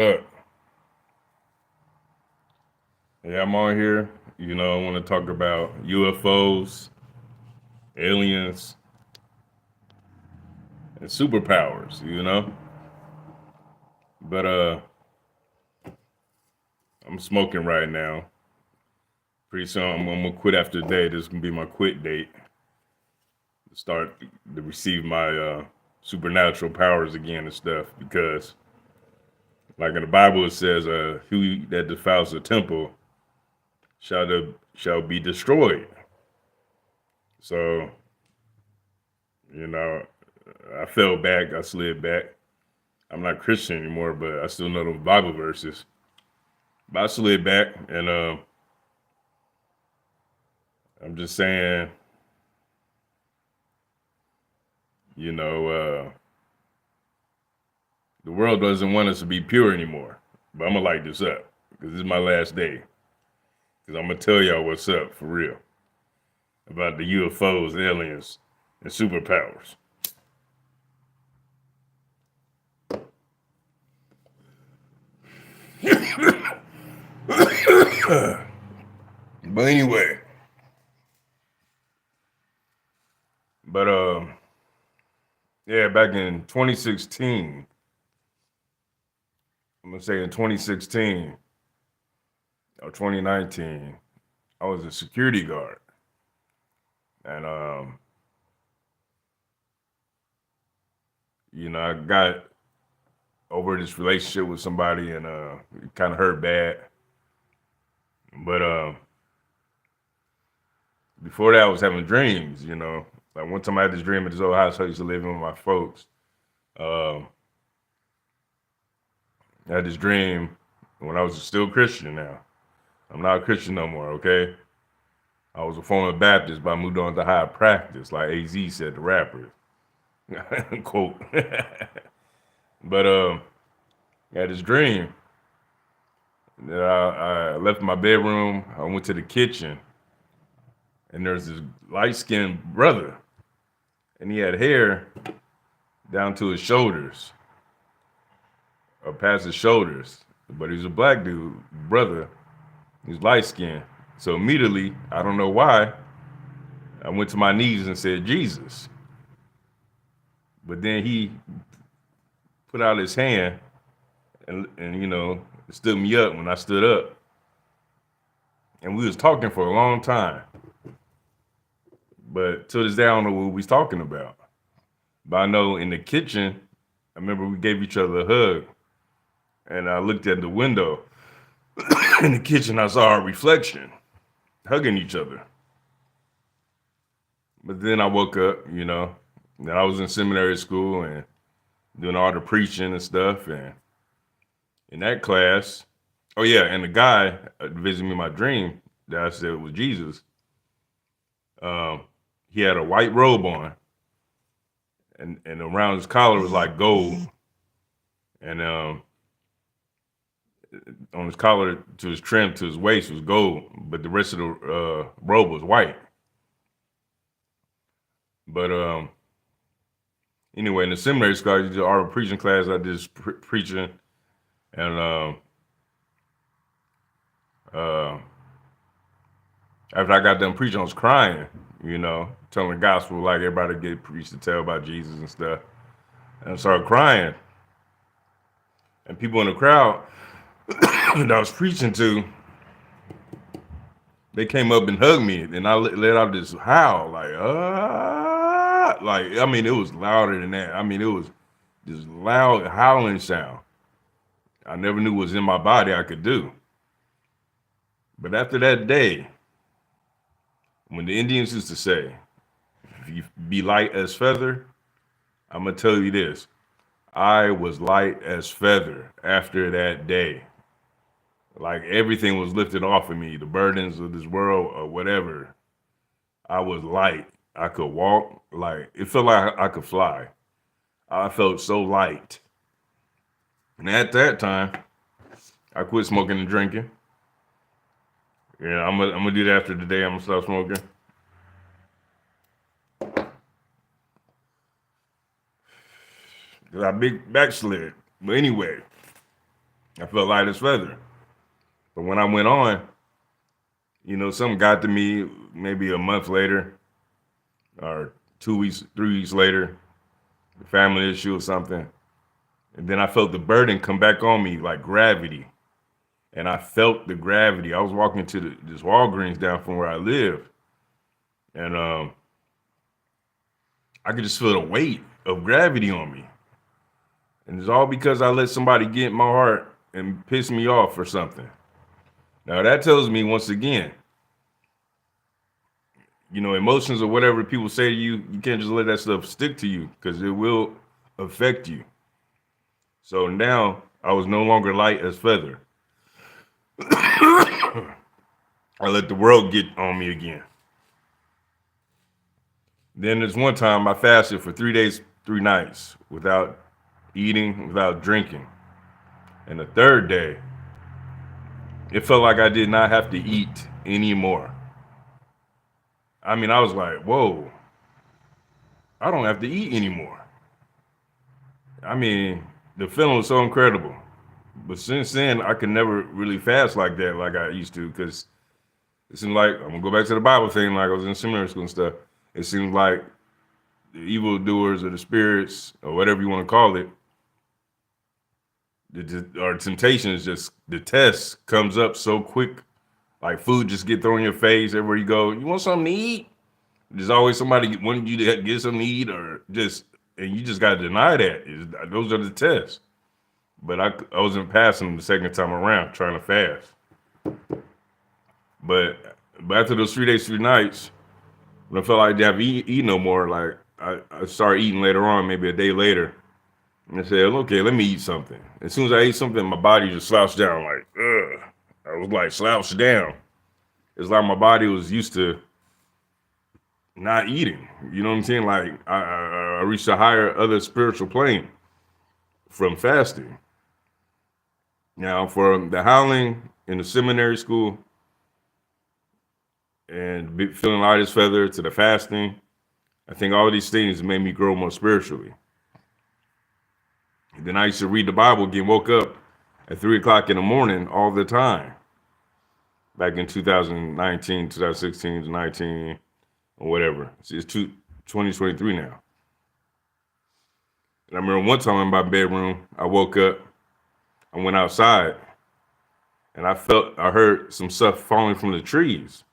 Uh, yeah, I'm on here. I want to talk about UFOs, aliens, and superpowers. But I'm smoking right now. Pretty soon I'm gonna quit after today. This is gonna be my quit date. To start to receive my supernatural powers again and stuff. Because, like in the Bible, it says, "Who that defiles the temple shall be destroyed." So, you know, I fell back. I slid back. I'm not Christian anymore, but I still know the Bible verses. But I slid back, and I'm just saying, you know, the world doesn't want us to be pure anymore. But I'm gonna light this up because this is my last day. Because I'm gonna tell y'all what's up for real about the UFOs, aliens, and superpowers. But anyway, but yeah, back in 2016, I'm gonna say in 2016 or 2019, I was a security guard, and I got over this relationship with somebody, and it kind of hurt bad. But before that, I was having dreams. Like one time I had this dream at this old house I used to live in with my folks. Um, I had this dream when I was still Christian. Now I'm not a Christian no more. Okay, I was a former Baptist, but I moved on to higher practice, like Az said, the rapper. Quote. But I had this dream that I left my bedroom. I went to the kitchen, and there's this light skinned brother, and he had hair down to his shoulders, or past his shoulders. But he was a black dude, brother. He was light skinned. So immediately, I don't know why, I went to my knees and said, Jesus. But then he put out his hand and stood me up when I stood up. And we was talking for a long time. But to this day, I don't know what we was talking about. But I know in the kitchen, I remember we gave each other a hug. And I looked at the window in the kitchen. I saw our reflection hugging each other. But then I woke up, and I was in seminary school and doing all the preaching and stuff. And in that class, oh yeah, and the guy visiting me in my dream that I said was Jesus, um, he had a white robe on, and around his collar was like gold, and on his collar to his trim to his waist was gold, but the rest of the robe was white. But anyway, in the seminary school, I did our preaching class. I did preaching, and uh, after I got done preaching, I was crying, telling the gospel like everybody get preached to tell about Jesus and stuff. And I started crying. And people in the crowd that I was preaching to, they came up and hugged me. And I let out this howl, like, ah. Like, I mean, it was louder than that. I mean, it was this loud howling sound. I never knew what was in my body I could do. But after that day, when the Indians used to say, if you be light as feather, I'm going to tell you this. I was light as feather after that day. Like everything was lifted off of me, the burdens of this world or whatever. I was light. I could walk. Like it felt like I could fly. I felt so light. And at that time, I quit smoking and drinking. Yeah, I'm gonna do that after today. I'm gonna stop smoking. Cause I big backslid. But anyway, I felt light as feather. But when I went on, something got to me maybe a month later or 2 weeks, 3 weeks later, a family issue or something. And then I felt the burden come back on me like gravity. And I felt the gravity. I was walking to this Walgreens down from where I live. And I could just feel the weight of gravity on me. And it's all because I let somebody get in my heart and piss me off or something. Now that tells me once again, emotions or whatever people say to you, you can't just let that stuff stick to you because it will affect you. So now I was no longer light as feather. I let the world get on me again. Then there's one time I fasted for 3 days, 3 nights without eating, without drinking. And the third day, it felt like I did not have to eat anymore. I mean, I was like, whoa, I don't have to eat anymore. I mean, the feeling was so incredible. But since then, I could never really fast like that like I used to because it seemed like, I'm going to go back to the Bible thing, like I was in seminary school and stuff. It seems like the evildoers or the spirits or whatever you want to call it, our temptation is just, the test comes up so quick. Like food just get thrown in your face everywhere you go. You want something to eat? There's always somebody wanting you to get something to eat and you just got to deny that. Those are the tests. But I wasn't passing the second time around trying to fast. But after those 3 days, 3 nights, when I felt like I didn't have to eat no more, like I started eating later on, maybe a day later. And I said, okay, let me eat something. As soon as I ate something, my body just slouched down like, ugh. I was like slouched down. It's like my body was used to not eating. You know what I'm saying? Like I reached a higher other spiritual plane from fasting. Now, from the howling in the seminary school and feeling light as feather to the fasting, I think all these things made me grow more spiritually. And then I used to read the Bible again, woke up at 3 o'clock in the morning all the time. Back in 2019, 2016, 19, or whatever. It's 2023 now. And I remember one time in my bedroom, I woke up, I went outside, and I heard some stuff falling from the trees.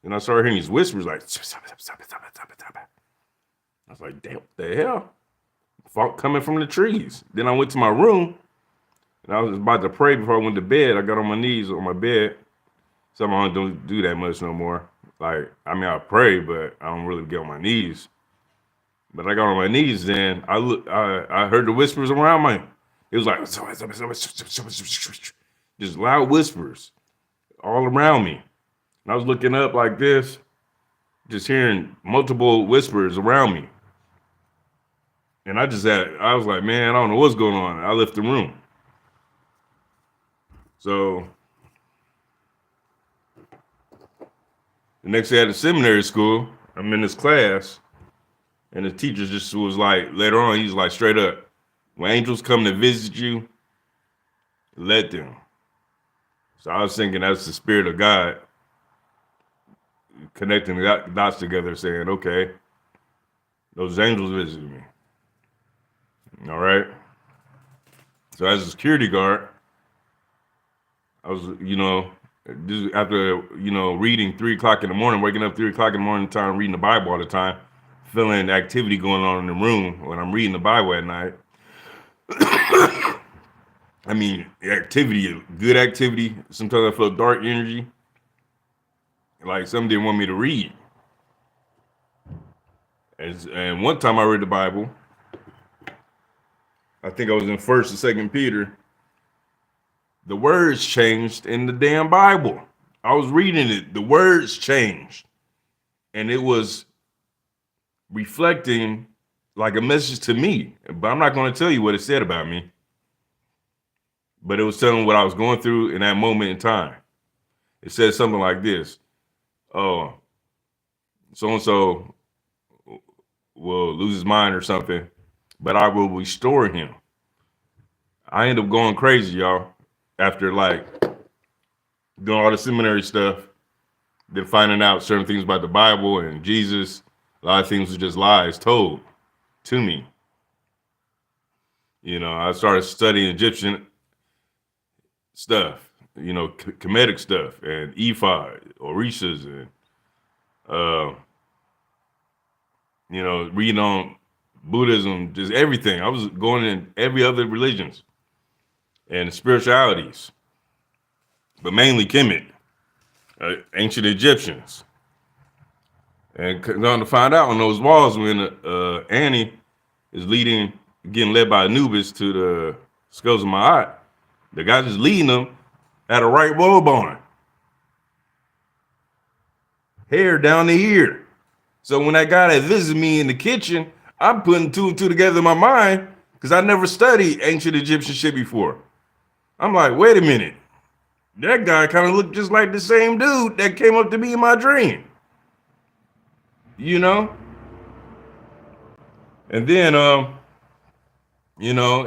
And I started hearing these whispers like, stop it. I was like, damn, what the hell? Coming from the trees. Then I went to my room, and I was about to pray before I went to bed. I got on my knees on my bed. Somehow I don't do that much no more. Like, I mean, I pray, but I don't really get on my knees. But I got on my knees then. I heard the whispers around me. It was like, just loud whispers all around me. And I was looking up like this, just hearing multiple whispers around me. And I was like, man, I don't know what's going on. I left the room. So the next day at the seminary school, I'm in this class, and the teacher just was like, later on, he's like, straight up, when angels come to visit you, let them. So I was thinking that's the spirit of God connecting the dots together, saying, okay, those angels visited me. All right. So as a security guard, I was, just after, reading 3 o'clock in the morning, waking up 3 o'clock in the morning, time reading the Bible all the time, feeling activity going on in the room when I'm reading the Bible at night. I mean, activity, good activity. Sometimes I felt dark energy, like something didn't want me to read. And one time I read the Bible, I think I was in 1st or 2nd Peter. The words changed in the damn Bible. I was reading it. The words changed. And it was reflecting like a message to me. But I'm not going to tell you what it said about me. But it was telling what I was going through in that moment in time. It said something like this. Oh, so-and-so will lose his mind or something, but I will restore him. I ended up going crazy, y'all. after like doing all the seminary stuff, then finding out certain things about the Bible and Jesus, a lot of things were just lies told to me. You know, I started studying Egyptian stuff, you know, Kemetic stuff and ephod, orishas, and uh, you know, reading on Buddhism, just everything. I was going in every other religions and spiritualities, but mainly Kemet, ancient Egyptians. And going to find out on those walls when Annie is getting led by Anubis to the skulls of Ma'at, the guy just leading them had a right robe on, hair down the ear. So when that guy that visited me in the kitchen, I'm putting two and two together in my mind because I never studied ancient Egyptian shit before. I'm like, wait a minute. That guy kind of looked just like the same dude that came up to me in my dream. You know? And then, you know,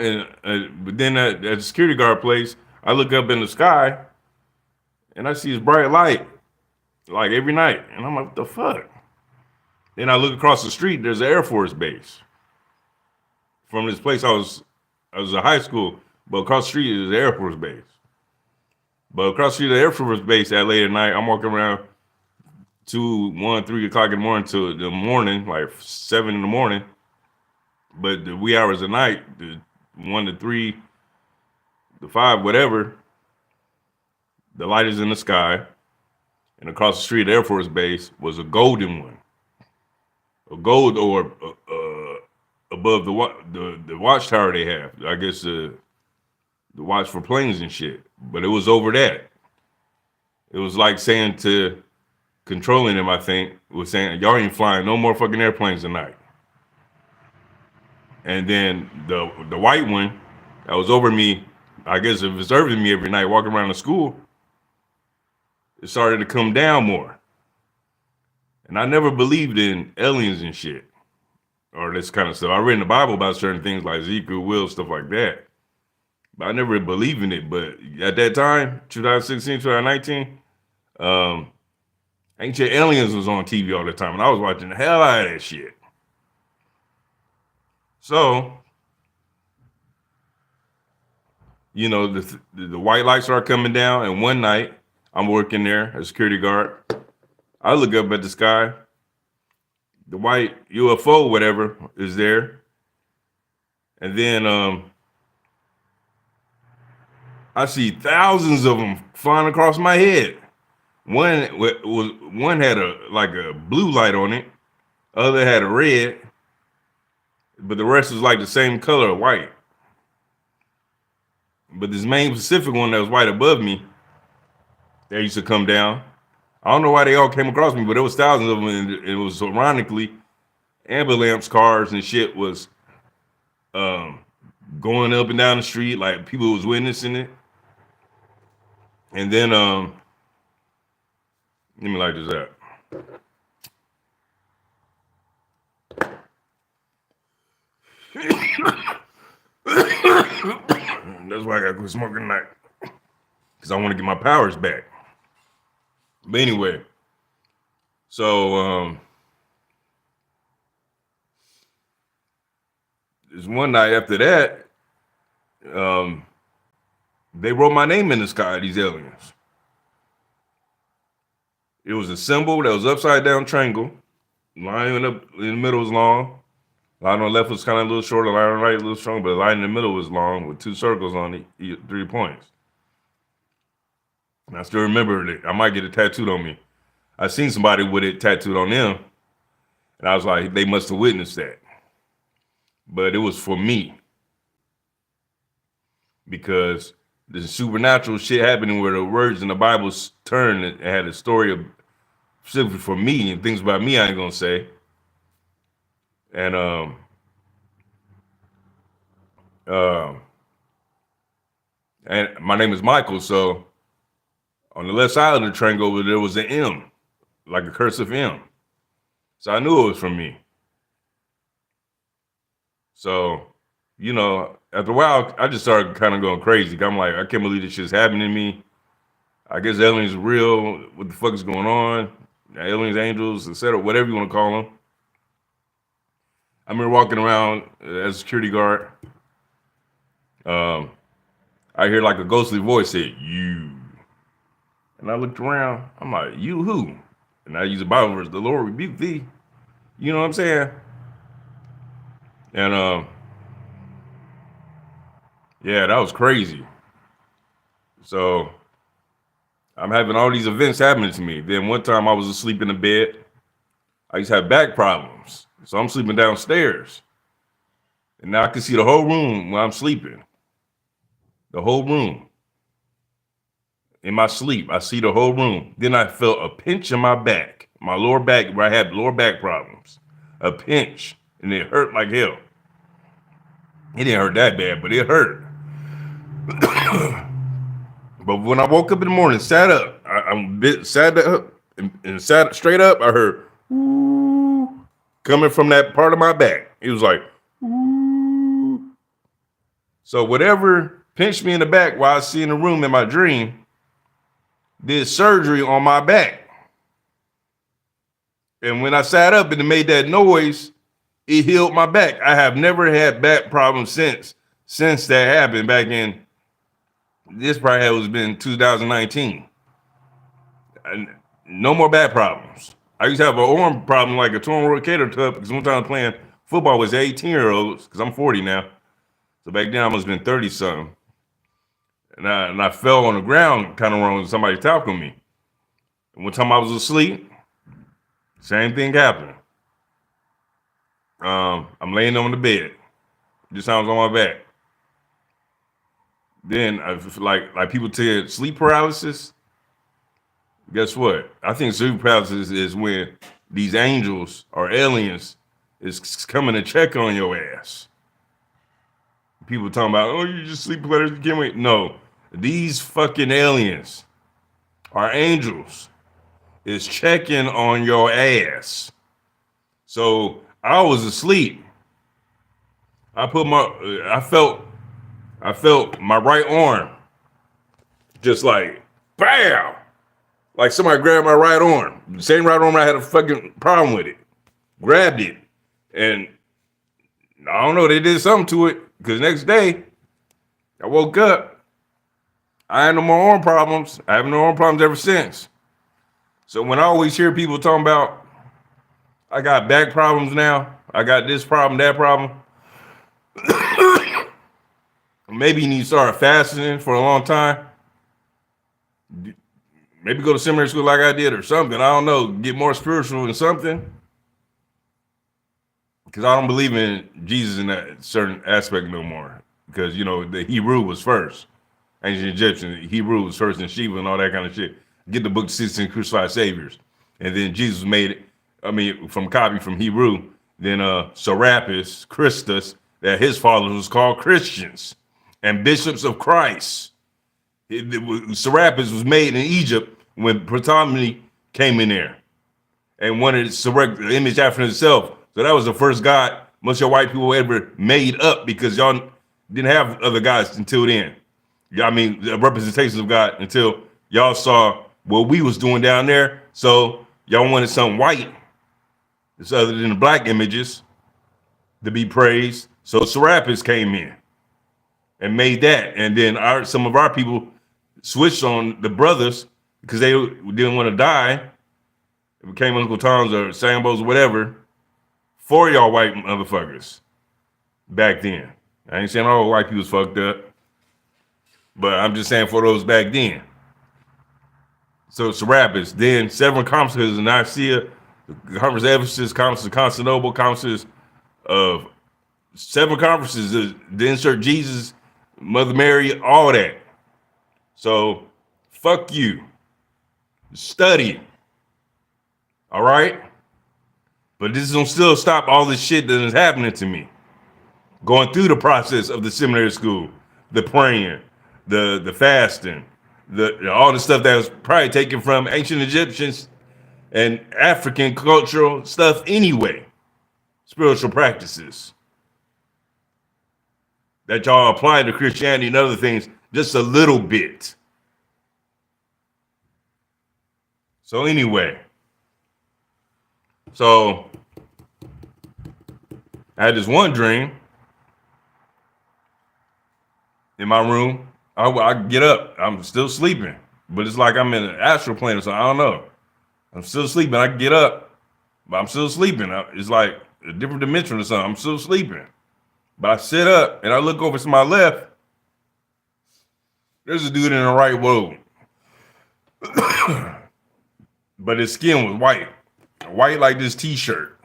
but then at the security guard place, I look up in the sky and I see this bright light like every night. And I'm like, what the fuck? Then I look across the street, there's an Air Force base. From this place I was in high school, but across the street is the Air Force base. But across the street of the Air Force base that late at night, I'm walking around 2, 1, 3 o'clock in the morning to the morning, like 7 in the morning. But the wee hours of night, the 1 to 3, the 5, whatever, the light is in the sky. And across the street of the Air Force base was a golden one. A gold orb above the watchtower they have. I guess the watch for planes and shit. But it was over that. It was like saying to controlling them, I think, was saying, y'all ain't flying no more fucking airplanes tonight. And then the white one that was over me, I guess observing me every night, walking around the school, it started to come down more. And I never believed in aliens and shit, or this kind of stuff. I read in the Bible about certain things like Ezekiel, will, stuff like that. But I never believed in it. But at that time, 2016, 2019, Ancient Aliens was on TV all the time, and I was watching the hell out of that shit. So, you know, the white lights start coming down, and one night, I'm working there as a security guard. I look up at the sky. The white UFO, whatever, is there. And then I see thousands of them flying across my head. One had a blue light on it. Other had a red. But the rest was like the same color, white. But this main Pacific one that was white above me, that used to come down. I don't know why they all came across me, but there was thousands of them, and it was ironically, ambulance cars and shit was going up and down the street, like people was witnessing it. And then let me light this up. That's why I gotta quit smoking tonight, because I want to get my powers back. But anyway, so there's one night after that, they wrote my name in the sky, these aliens. It was a symbol that was upside down triangle. Line up in the middle was long. Line on the left was kind of a little shorter, line on the right a little stronger, but the line in the middle was long with 2 circles on it, 3 points. And I still remember it. I might get it tattooed on me. I seen somebody with it tattooed on them, and I was like, they must have witnessed that. But it was for me, because there's supernatural shit happening where the words in the Bible turned and had a story of specifically for me, and things about me I ain't gonna say. And and my name is Michael, so on the left side of the triangle there was an M, like a cursive M. So I knew it was from me. So you know, after a while, I just started kind of going crazy. I'm like, I can't believe this shit's happening to me. I guess aliens are real. What the fuck is going on? Aliens, angels, etc., whatever you want to call them. I remember walking around as a security guard. Um, I hear like a ghostly voice say, "You." And I looked around. I'm like, "You who?" And I use a Bible verse, "The Lord rebuke thee." You know what I'm saying? And yeah, that was crazy. So I'm having all these events happening to me. Then one time I was asleep in the bed. I used to have back problems. So I'm sleeping downstairs. And now I can see the whole room while I'm sleeping. The whole room. In my sleep, I see the whole room. Then I felt a pinch in my back, my lower back, where I had lower back problems. A pinch. And it hurt like hell. It didn't hurt that bad, but it hurt. But when I woke up in the morning, sat up, sat up and sat straight up, I heard "Ooh," coming from that part of my back. It was like, "Ooh." So whatever pinched me in the back while I was seeing the room in my dream did surgery on my back. And when I sat up and it made that noise, it healed my back. I have never had back problems since that happened back in, this probably has been 2019. And no more back problems. I used to have an arm problem like a torn rotator cuff because one time I was playing football with 18-year-olds because I'm 40 now. So back then I must have been 30 something. And I fell on the ground kind of wrong and somebody tackled me. And one time I was asleep, same thing happened. I'm laying on the bed. Just sounds on my back. Then like people tell you sleep paralysis. Guess what? I think sleep paralysis is when these angels or aliens is coming to check on your ass. People talking about, oh, you just sleep paralysis, you can't wait. No, these fucking aliens are angels is checking on your ass. So I was asleep. I felt my right arm just like, bam! Like somebody grabbed my right arm. The same right arm I had a fucking problem with it. Grabbed it. And I don't know, they did something to it. Because next day, I woke up. I had no more arm problems. I have no arm problems ever since. So when I always hear people talking about, I got back problems now, I got this problem, that problem, maybe you need to start fasting for a long time. Maybe go to seminary school like I did or something. I don't know. Get more spiritual in something. Because I don't believe in Jesus in that certain aspect no more. Because, you know, the Hebrew was first. Ancient Egyptian, Hebrew was first, and Shiva and all that kind of shit. Get the book 16 Crucified Saviors. And then Jesus made it, from Hebrew. Then Serapis, Christus, that his followers was called Christians and bishops of Christ. Serapis was made in Egypt when Ptolemy came in there and wanted to erect the image after himself. So that was the first god most of your white people ever made up because y'all didn't have other gods until then. I mean, the representations of God until y'all saw what we was doing down there. So y'all wanted something white, it's other than the black images, to be praised. So Serapis came in and made that. And then some of our people switched on the brothers because they didn't want to die. It became Uncle Tom's or Sambo's or whatever for y'all white motherfuckers back then. I ain't saying all white people's fucked up, but I'm just saying for those back then. So Serapis, then seven conferences in Nicaea, the conference of Ephesus, conference of Constantinople, conferences of seven conferences, the insert Jesus, Mother Mary, all that. So fuck you. Study. All right? But this don't still stop all this shit that is happening to me. Going through the process of the seminary school, the praying, the fasting, all the stuff that was probably taken from ancient Egyptians and African cultural stuff anyway. Spiritual practices. that y'all apply to Christianity and other things just a little bit. So anyway, so I had this one dream in my room. I get up, I'm still sleeping, but it's like I'm in an astral plane or something. I don't know. I'm still sleeping. I get up, but I'm still sleeping. It's like a different dimension or something. I'm still sleeping. But I sit up and I look over to my left. There's a dude in a right robe. But his skin was white. White like this t-shirt.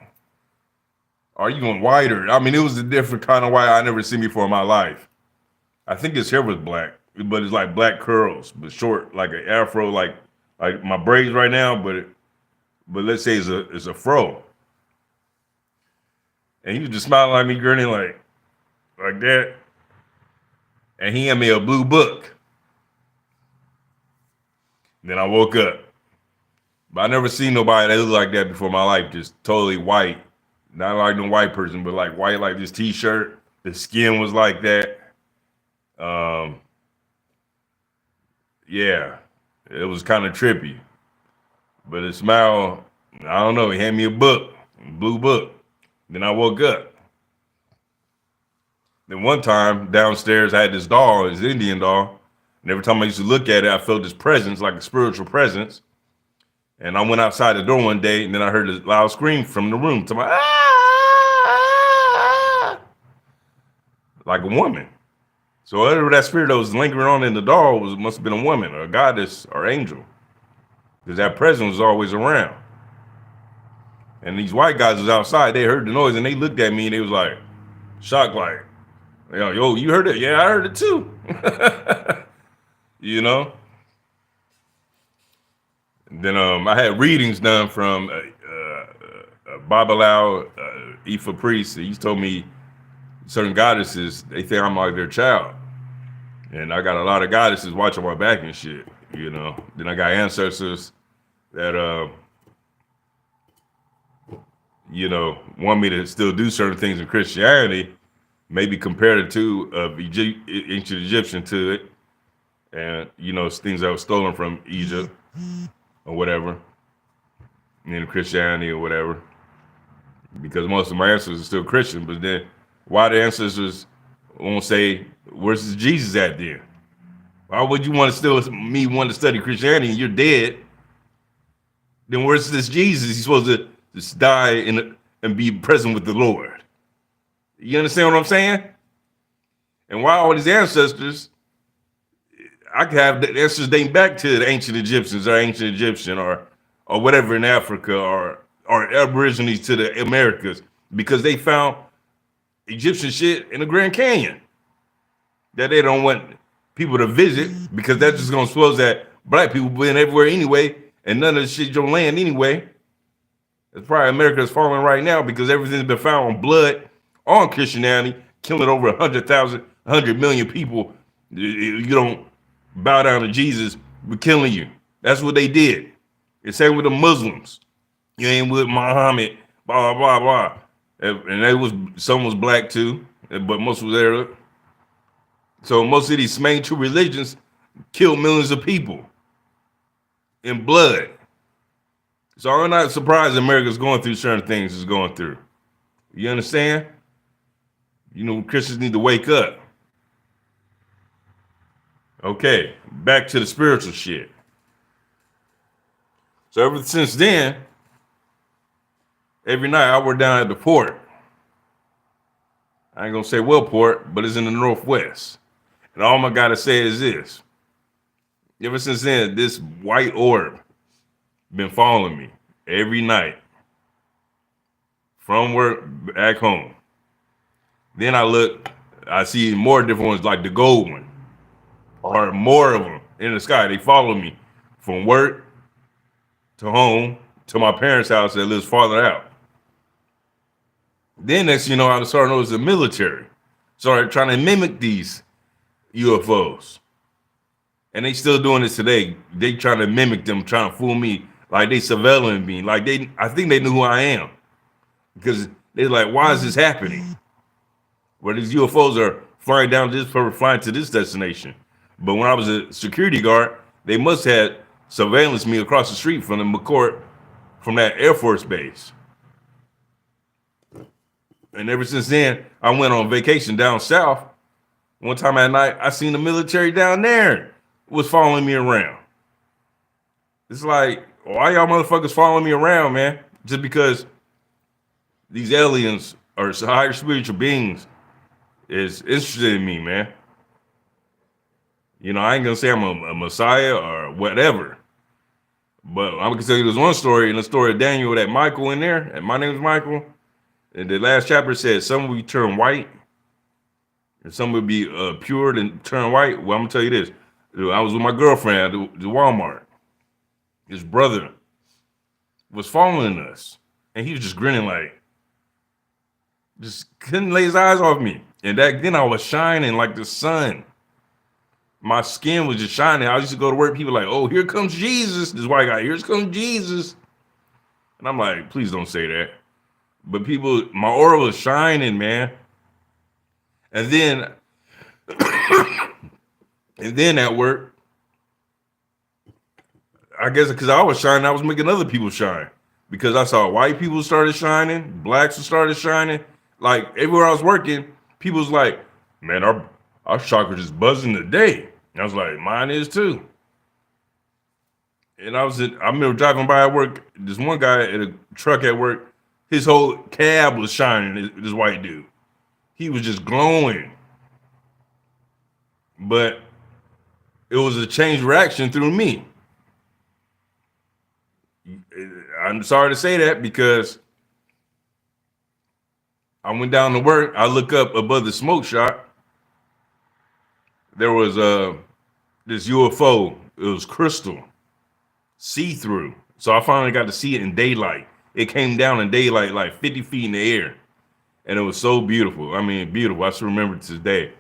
Or even whiter. I mean, it was a different kind of white I never seen before in my life. I think his hair was black, but it's like black curls, but short, like an afro, like my braids right now, but let's say it's a fro. And he was just smiling at me, grinning like that. And he had me a blue book. Then I woke up. But I never seen nobody that looked like that before in my life, just totally white. Not like no white person, but like white like this t-shirt. The skin was like that. Yeah, it was kind of trippy. But his smile, I don't know, he handed me a book, a blue book. Then I woke up. Then one time downstairs, I had this doll, this Indian doll. And every time I used to look at it, I felt this presence, like a spiritual presence. And I went outside the door one day, and then I heard a loud scream from the room. To my, ah! Like a woman. So whatever that spirit that was lingering on in the doll must have been a woman, or a goddess, or angel. Because that presence was always around. And these white guys was outside, they heard the noise, and they looked at me, and they was like, shocked, like, yo, you heard it? Yeah, I heard it too. You know? And then I had readings done from Babalao, Ifa priest. He told me certain goddesses, they think I'm like their child. And I got a lot of goddesses watching my back and shit, you know? Then I got ancestors that, you know, want me to still do certain things in Christianity, maybe compare the two of ancient Egyptian to it. And, you know, things that were stolen from Egypt or whatever, in Christianity or whatever. Because most of my ancestors are still Christian, but then why the ancestors won't say, where's Jesus at then? Why would you want to still me want to study Christianity and you're dead? Then where's this Jesus? He's supposed to just die and be present with the Lord. You understand what I'm saying? And why all these ancestors, I could have the ancestors dating back to the ancient Egyptians or ancient Egyptian or whatever in Africa or Aborigines to the Americas, because they found Egyptian shit in the Grand Canyon that they don't want people to visit, because that's just gonna suppose that black people been everywhere anyway, and none of the shit your land anyway. It's probably America's falling right now because everything's been found on blood, on Christianity, killing over 100,000, 100 million people. You don't bow down to Jesus, we're killing you. That's what they did. It's same with the Muslims. You ain't with Muhammad, blah, blah, blah. And they was, some was black too, but most was Arab. So most of these main two religions killed millions of people in blood. So I'm not surprised America's going through certain things it's going through. You understand? You know, Christians need to wake up. Okay, back to the spiritual shit. So ever since then, every night I work down at the port. I ain't gonna say what port, but it's in the Northwest. And all I gotta say is this. Ever since then, this white orb been following me every night from work back home. Then I look, I see more different ones, like the gold one, or more of them in the sky. They follow me from work to home to my parents' house that lives farther out. Then next, you know, I started noticing the military started trying to mimic these UFOs. And they still doing this today. They trying to mimic them, trying to fool me, like they surveilling me. Like I think they knew who I am. Because they're like, why is this happening? Where these UFOs are flying down this for flying to this destination. But when I was a security guard, they must have had surveillance me across the street from the McCourt, from that Air Force base. And ever since then, I went on vacation down south. One time at night, I seen the military down there was following me around. It's like, why y'all motherfuckers following me around, man? Just because these aliens or higher spiritual beings is interested in me, man. You know, I ain't gonna say I'm a messiah or whatever, but I'm gonna tell you this one story, in the story of Daniel, that Michael in there, and my name is Michael, and the last chapter says some will be turned white, and some will be pure and turn white. Well, I'm gonna tell you this. I was with my girlfriend at the Walmart. His brother was following us, and he was just grinning like, just couldn't lay his eyes off me. And then I was shining like the sun. My skin was just shining. I used to go to work, people like, oh, here comes Jesus. This white guy, here comes Jesus. And I'm like, please don't say that. But people, my aura was shining, man. And then, at work, I guess because I was shining, I was making other people shine. Because I saw white people started shining, blacks started shining. Like everywhere I was working, people was like, man, our chakra just buzzing today. And I was like, mine is too. And I remember driving by at work, this one guy at a truck at work, his whole cab was shining, this white dude. He was just glowing. But it was a chain reaction through me. I'm sorry to say that because I went down to work. I look up above the smoke shop. There was this UFO. It was crystal, see-through. So I finally got to see it in daylight. It came down in daylight, like 50 feet in the air. And it was so beautiful. I mean, beautiful. I still remember it to this day.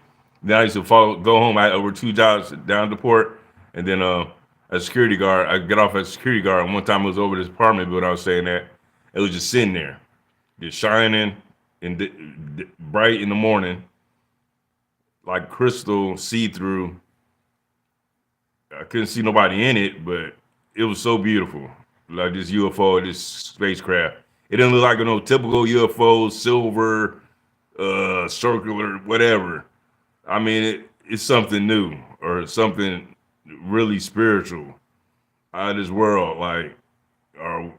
Then I used to go home. I had over 2 jobs down the port. And then as a security guard, I get off as a security guard. And one time I was over this apartment building I was staying at. It was just sitting there, just shining and bright in the morning, like crystal, see-through. I couldn't see nobody in it, but it was so beautiful. Like this UFO, this spacecraft. It didn't look like no typical UFO, silver, circular, whatever. I mean, it's something new or something really spiritual out of this world, like, or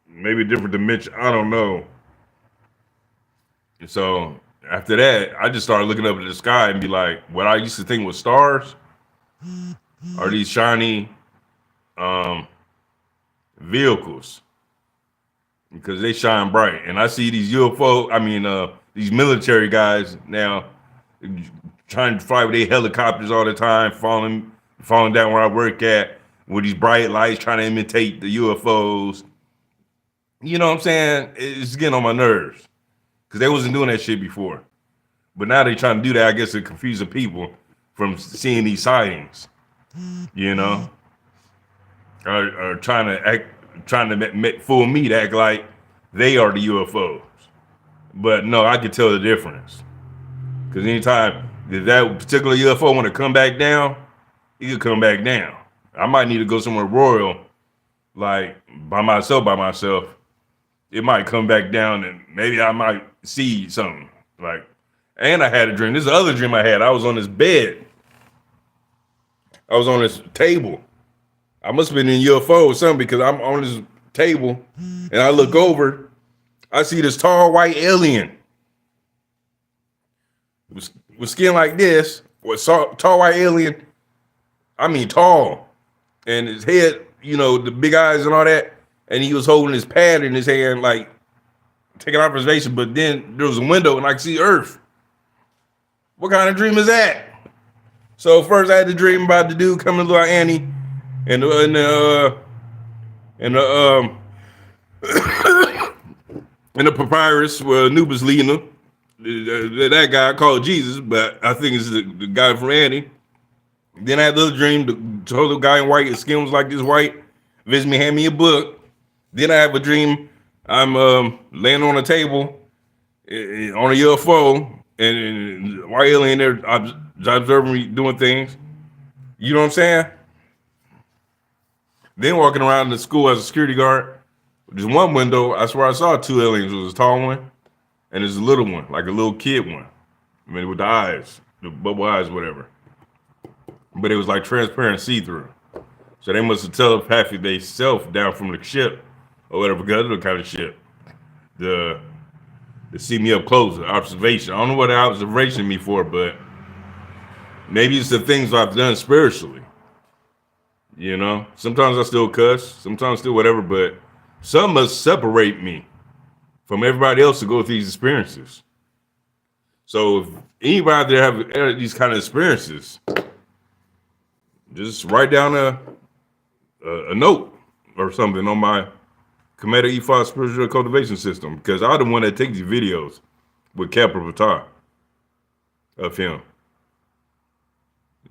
maybe a different dimension. I don't know. And so after that, I just started looking up at the sky and be like, what I used to think was stars are these shiny vehicles, because they shine bright. And I see these these military guys now trying to fly with their helicopters all the time, falling down where I work at with these bright lights, trying to imitate the UFOs. You know what I'm saying? It's getting on my nerves because they wasn't doing that shit before. But now they're trying to do that, I guess, to confuse the people from seeing these sightings, you know? Or trying to fool me to act like they are the UFOs. But no, I could tell the difference. Because anytime that particular UFO want to come back down, it could come back down. I might need to go somewhere royal, like by myself. It might come back down and maybe I might see something. Like, and I had a dream. This is the other dream I had. I was on this bed. I was on this table. I must have been in UFO or something because I'm on this table and I look over. I see this tall white alien with skin like this. Tall white alien. I mean, tall. And his head, you know, the big eyes and all that. And he was holding his pad in his hand, like taking observation. But then there was a window and I could see Earth. What kind of dream is that? So first I had to dream about the dude coming to little Annie and the papyrus where Anubis leading him. That guy I call Jesus, but I think it's the guy from Annie. Then I had the other dream, the total guy in white, his skin was like this white, visit me, hand me a book. Then I have a dream, I'm laying on a table on a UFO, and white alien there observing me doing things. You know what I'm saying? Then walking around the school as a security guard. There's one window, I swear I saw two aliens. There was a tall one, and there's a little one, like a little kid one. I mean, with the eyes, the bubble eyes, whatever. But it was like transparent see-through. So they must have telepathed they self down from the ship, or whatever, other kind of ship. To see me up close, observation. I don't know what the observation me for, but maybe it's the things I've done spiritually. You know, sometimes I still cuss, sometimes still whatever, but some must separate me from everybody else to go through these experiences. So if anybody there have these kind of experiences, just write down a note or something on my Cometa E5 spiritual cultivation system, because I'm the one that takes these videos with Capital Pata of him.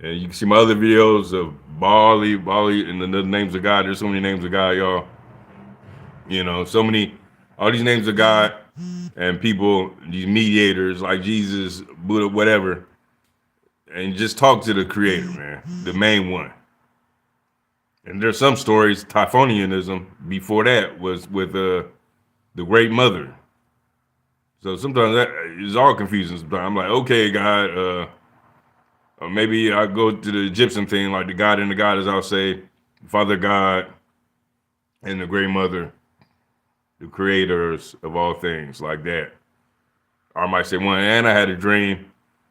And you can see my other videos of Bali, and the names of God. There's so many names of God, y'all. You know, so many, all these names of God and people, these mediators like Jesus, Buddha, whatever. And just talk to the creator, man, the main one. And there's some stories, Typhonianism, before that was with the Great Mother. So sometimes that is all confusing. Sometimes I'm like, okay, God, or maybe I go to the Egyptian thing, like the God and the Goddess, I'll say, Father God and the Great Mother, the creators of all things, like that. Or I might say, one, and I had a dream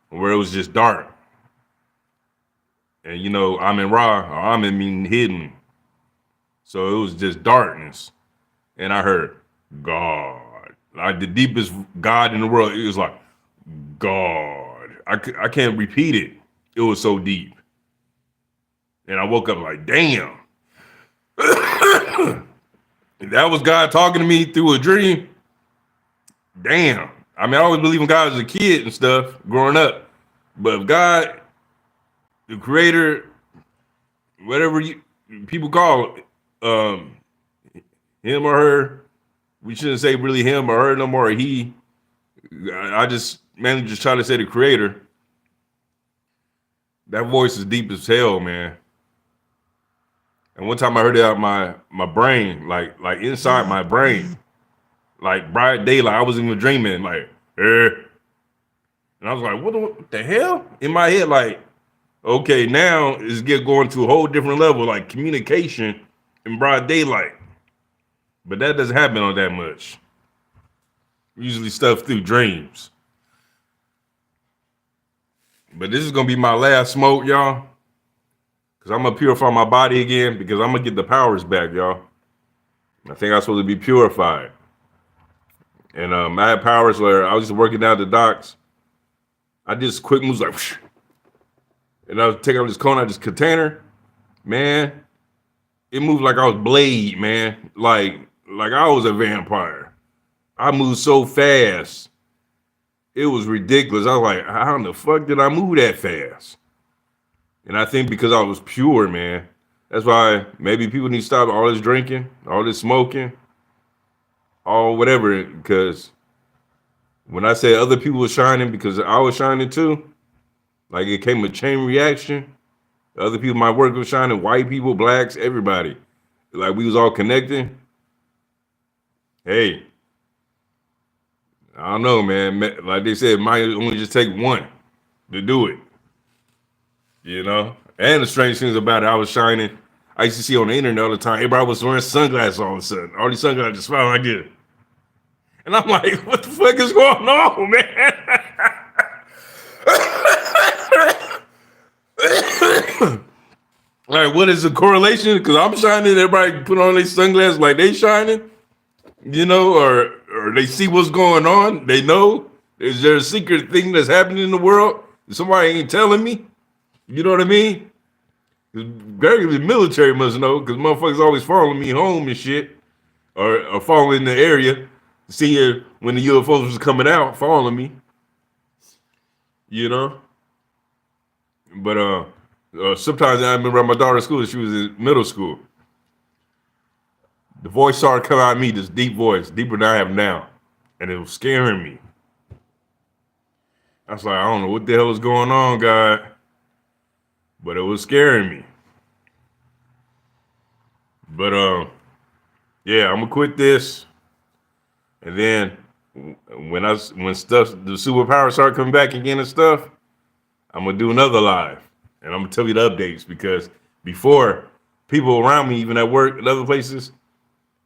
where it was just dark. And you know, I'm in Ra, or I'm in meaning hidden. So it was just darkness. And I heard God, like the deepest God in the world. It was like, God. I can't repeat it. It was so deep. And I woke up like, damn. That was God talking to me through a dream. Damn. I mean, I always believed in God as a kid and stuff growing up. But if God, the creator, whatever people call him or her, we shouldn't say really him or her no more, or he. I just mainly just try to say the creator. That voice is deep as hell, man. And one time I heard it out my brain, like inside my brain, like bright daylight. I wasn't even dreaming, like, and I was like, what the hell? In my head, like, okay, now it's going to a whole different level, like communication in broad daylight. But that doesn't happen on that much. Usually stuff through dreams. But this is gonna be my last smoke, y'all. Cause I'm gonna purify my body again, because I'm gonna get the powers back, y'all. I think I'm supposed to be purified. And I had powers where I was just working down the docks. I just quick moves like, whoosh, and I was taking out this cone out this container. Man, it moved like I was Blade, man. Like I was a vampire. I moved so fast. It was ridiculous. I was like, how in the fuck did I move that fast? And I think because I was pure, man. That's why maybe people need to stop all this drinking, all this smoking, all whatever. Because when I say other people were shining, because I was shining too, like it came a chain reaction. Other people my work was shining, white people, blacks, everybody. Like we was all connecting. Hey, I don't know, man. Like they said, it might only just take one to do it. You know? And the strange things about it, I was shining. I used to see on the internet all the time, everybody was wearing sunglasses all of a sudden. All these sunglasses just smile like this. And I'm like, what the fuck is going on, man? Like, what is the correlation? Because I'm shining, everybody put on their sunglasses like they shining, you know, or they see what's going on. They know. Is there a secret thing that's happening in the world? Somebody ain't telling me. You know what I mean? Barely the military must know, because motherfuckers always following me home and shit, or following the area, seeing when the UFOs was coming out, following me. You know? But sometimes I remember at my daughter's school, she was in middle school. The voice started coming out of me, this deep voice, deeper than I have now. And it was scaring me. I was like, I don't know what the hell is going on, God, but it was scaring me. But yeah, I'm gonna quit this, and then when the superpowers start coming back again and stuff, I'm gonna do another live, and I'm gonna tell you the updates because before people around me, even at work and other places,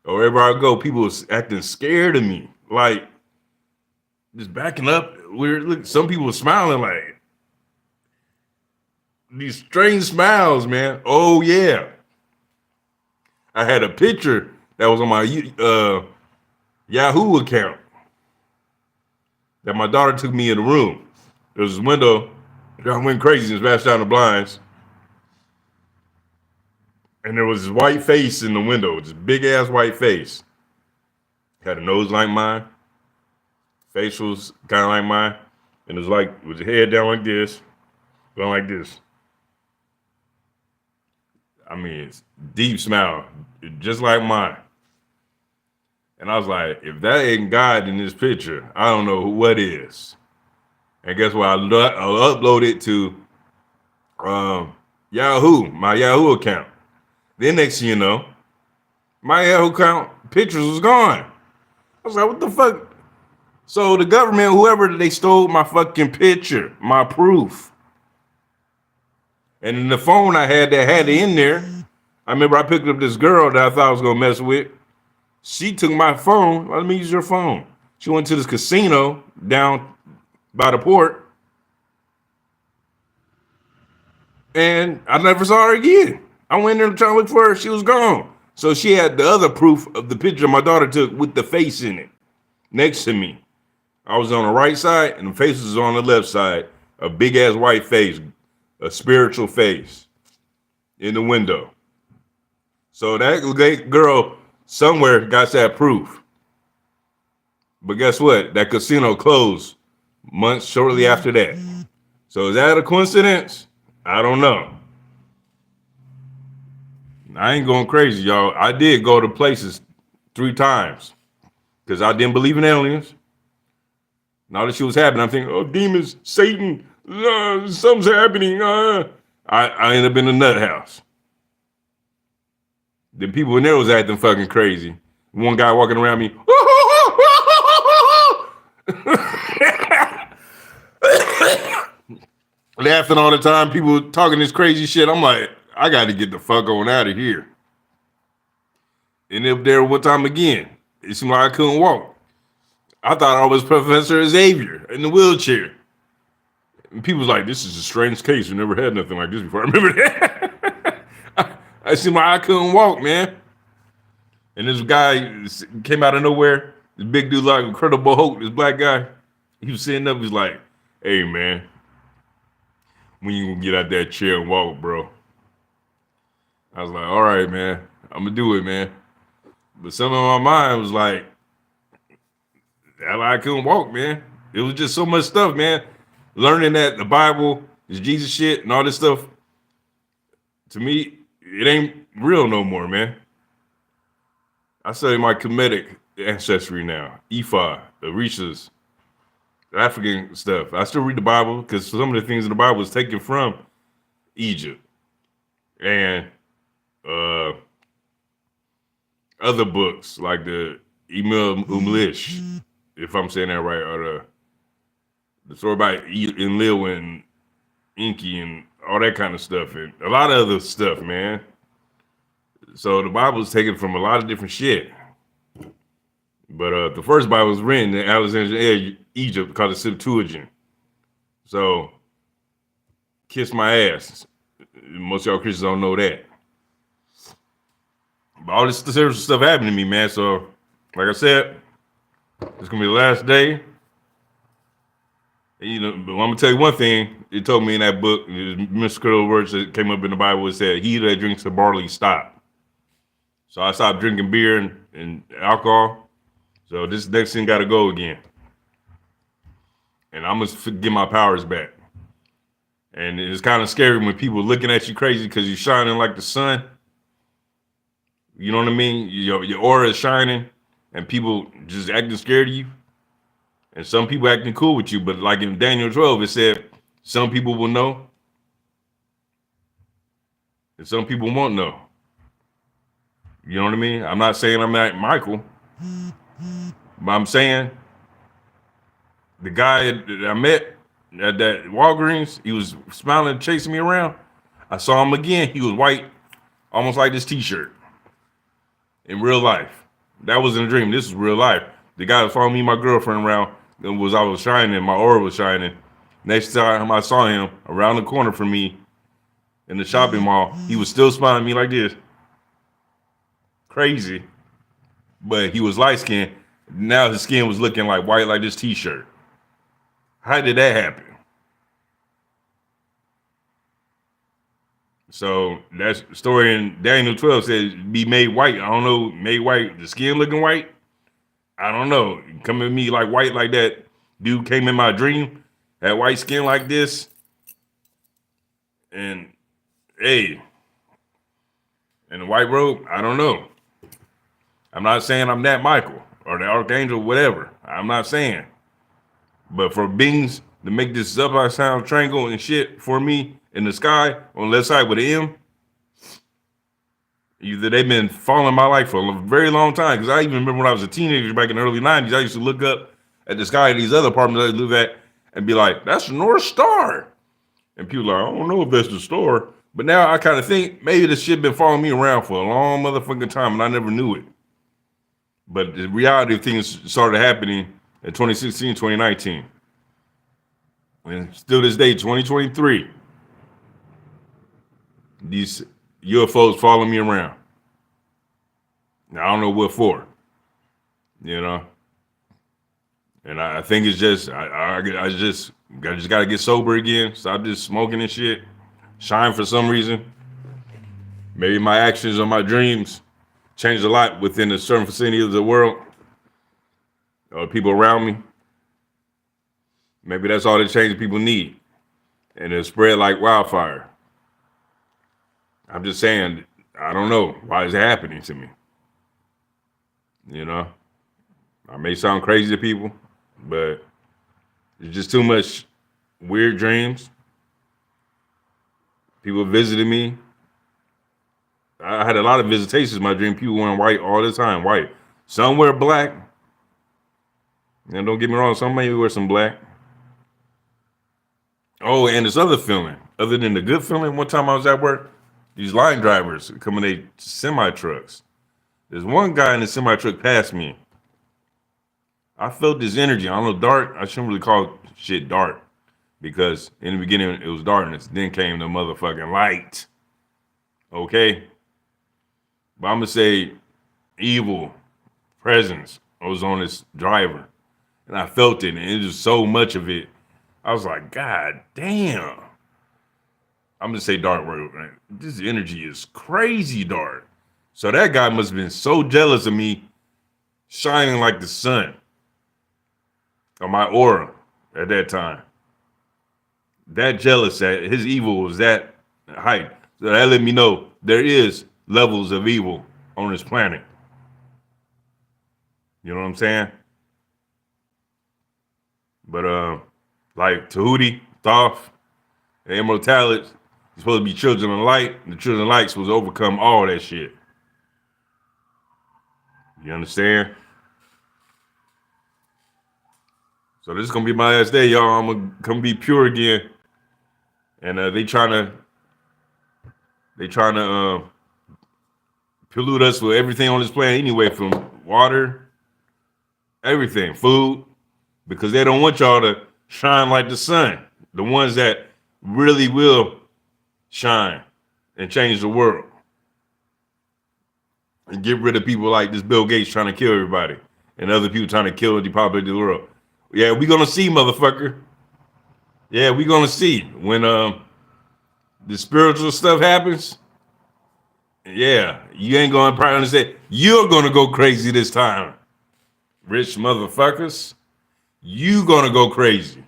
or wherever I go, people was acting scared of me, like just backing up. Look, some people were smiling like these strange smiles, man. Oh yeah, I had a picture that was on my Yahoo account that my daughter took me in the room. There was this window. I went crazy and smashed down the blinds. And there was this white face in the window, this big ass white face. Had a nose like mine. Face was kind of like mine. And it was like, with the head down like this, going like this. I mean, it's deep smile, just like mine. And I was like, if that ain't God in this picture, I don't know what is. And guess what? I'll upload it to Yahoo, my Yahoo account. Then next thing you know, my Yahoo account pictures was gone. I was like, what the fuck? So the government, whoever, they stole my fucking picture, my proof. And in the phone I had that had it in there, I remember I picked up this girl that I thought I was gonna mess with. She took my phone. Let me use your phone. She went to this casino down by the port, and I never saw her again. I went there trying to look for her. She was gone. So she had the other proof of the picture my daughter took with the face in it next to me. I was on the right side, and the face was on the left side. A big ass white face, a spiritual face in the window. So that girl somewhere got that proof. But guess what? That casino closed months shortly after that. So is that a coincidence? I don't know. I ain't going crazy, y'all. I did go to places 3 times because I didn't believe in aliens. Now that shit was happening, I'm thinking, oh, demons, Satan, something's happening. I ended up in a nut house. The people in there was acting fucking crazy. One guy walking around me, laughing all the time. People talking this crazy shit. I'm like, I got to get the fuck on out of here. And up there one time again, it seemed like I couldn't walk. I thought I was Professor Xavier in the wheelchair. And people was like, this is a strange case. We never had nothing like this before. I remember that. I seemed like I couldn't walk, man. And this guy came out of nowhere. This big dude like Incredible Hulk, this black guy. He was sitting up, he's like, hey, man, when you gonna get out that chair and walk, bro? I was like, all right, man, I'm gonna do it, man. But something on my mind was like, I couldn't walk, man. It was just so much stuff, man. Learning that the Bible is Jesus shit and all this stuff, to me, it ain't real no more, man. I study my Kemetic ancestry now, Ifa, the Orishas, the African stuff. I still read the Bible because some of the things in the Bible is taken from Egypt and other books like the Emil Umlish, if I'm saying that right, or the story about Enlil and Inky and all that kind of stuff, and a lot of other stuff, man. So the Bible is taken from a lot of different shit. But the first Bible was written in Alexandria, Egypt, called the Septuagint. So, kiss my ass. Most of y'all Christians don't know that. But all this serious stuff happened to me, man. So, like I said, it's gonna be the last day. And, you know, but I'm gonna tell you one thing. It told me in that book, mystical words that came up in the Bible. It said, "He that drinks the barley stop." So I stopped drinking beer and alcohol. So this next thing got to go again. And I'm going to get my powers back. And it's kind of scary when people looking at you crazy because you're shining like the sun. You know what I mean? Your aura is shining and people just acting scared of you. And some people acting cool with you, but like in Daniel 12, it said some people will know and some people won't know. You know what I mean? I'm not saying I'm not Michael, but I'm saying the guy that I met at that Walgreens, he was smiling, chasing me around. I saw him again. He was white, almost like this T-shirt in real life. That wasn't a dream. This is real life. The guy that followed me and my girlfriend around I was shining. My aura was shining. Next time I saw him around the corner from me in the shopping mall, he was still smiling at me like this. Crazy. But he was light skinned. Now his skin was looking like white like this T-shirt. How did that happen? So that story in Daniel 12 says be made white. I don't know, made white, the skin looking white. I don't know. Come at me like white like that. Dude came in my dream, had white skin like this. And hey, in a white robe, I don't know. I'm not saying I'm that Michael or the Archangel, whatever. I'm not saying. But for beings to make this upside down triangle and shit for me in the sky on the left side with an M, either they've been following my life for a very long time. Because I even remember when I was a teenager back in the early 90s, I used to look up at the sky in these other apartments I live at and be like, that's the North Star. And people are like, I don't know if that's the star. But now I kind of think maybe this shit been following me around for a long motherfucking time and I never knew it. But the reality of things started happening in 2016, 2019. And still this day, 2023, these UFOs follow me around. Now, I don't know what for, you know? And I think it's just, I just got to get sober again. Stop just smoking and shit. Shine for some reason. Maybe my actions or my dreams changed a lot within a certain vicinity of the world or people around me. Maybe that's all the change people need. And it'll spread like wildfire. I'm just saying, I don't know why it's happening to me. You know, I may sound crazy to people, but it's just too much weird dreams. People visited me. I had a lot of visitations in my dream. People wearing white all the time, white. Some wear black. And don't get me wrong, some may wear some black. Oh, and this other feeling, other than the good feeling, one time I was at work, these line drivers come in their semi-trucks. There's one guy in the semi-truck passed me. I felt this energy. I don't know, dark. I shouldn't really call shit dark because in the beginning it was darkness. Then came the motherfucking light. Okay? But I'm going to say evil presence was on this driver. And I felt it. And it was so much of it. I was like, God damn. I'm going to say dark word. Man. This energy is crazy dark. So that guy must have been so jealous of me shining like the sun. Or my aura at that time. That jealous that his evil was that height. So that let me know there is levels of evil on this planet. You know what I'm saying? But like Tahuti, Thoth, and immortality, you're supposed to be children of light, and the children of light supposed to overcome all that shit. You understand? So this is gonna be my last day, y'all. I'm gonna come be pure again. And they trying to pollute us with everything on this planet anyway, from water, everything, food, because they don't want y'all to shine like the sun. The ones that really will shine and change the world. And get rid of people like this Bill Gates trying to kill everybody and other people trying to kill and depopulate the world. Yeah, we gonna see, motherfucker. Yeah, we gonna see when the spiritual stuff happens. Yeah, you ain't gonna probably understand. You're gonna go crazy this time, rich motherfuckers. You gonna go crazy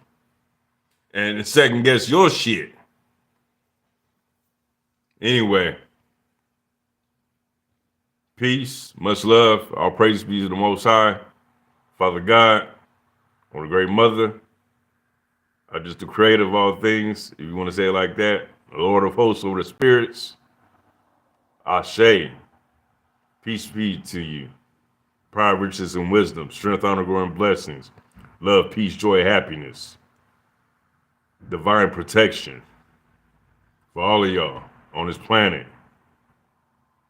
and second guess your shit. Anyway, peace, much love. All praise be to the Most High, Father God, or the great mother, or just the creator of all things, if you want to say it like that, the Lord of hosts over the spirits, Ashe, peace be to you. Pride, riches, and wisdom, strength, honor, glory, and blessings, love, peace, joy, happiness, divine protection for all of y'all on this planet,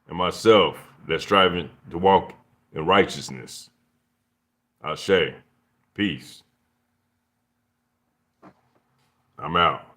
and myself that's striving to walk in righteousness. Ashe, peace. I'm out.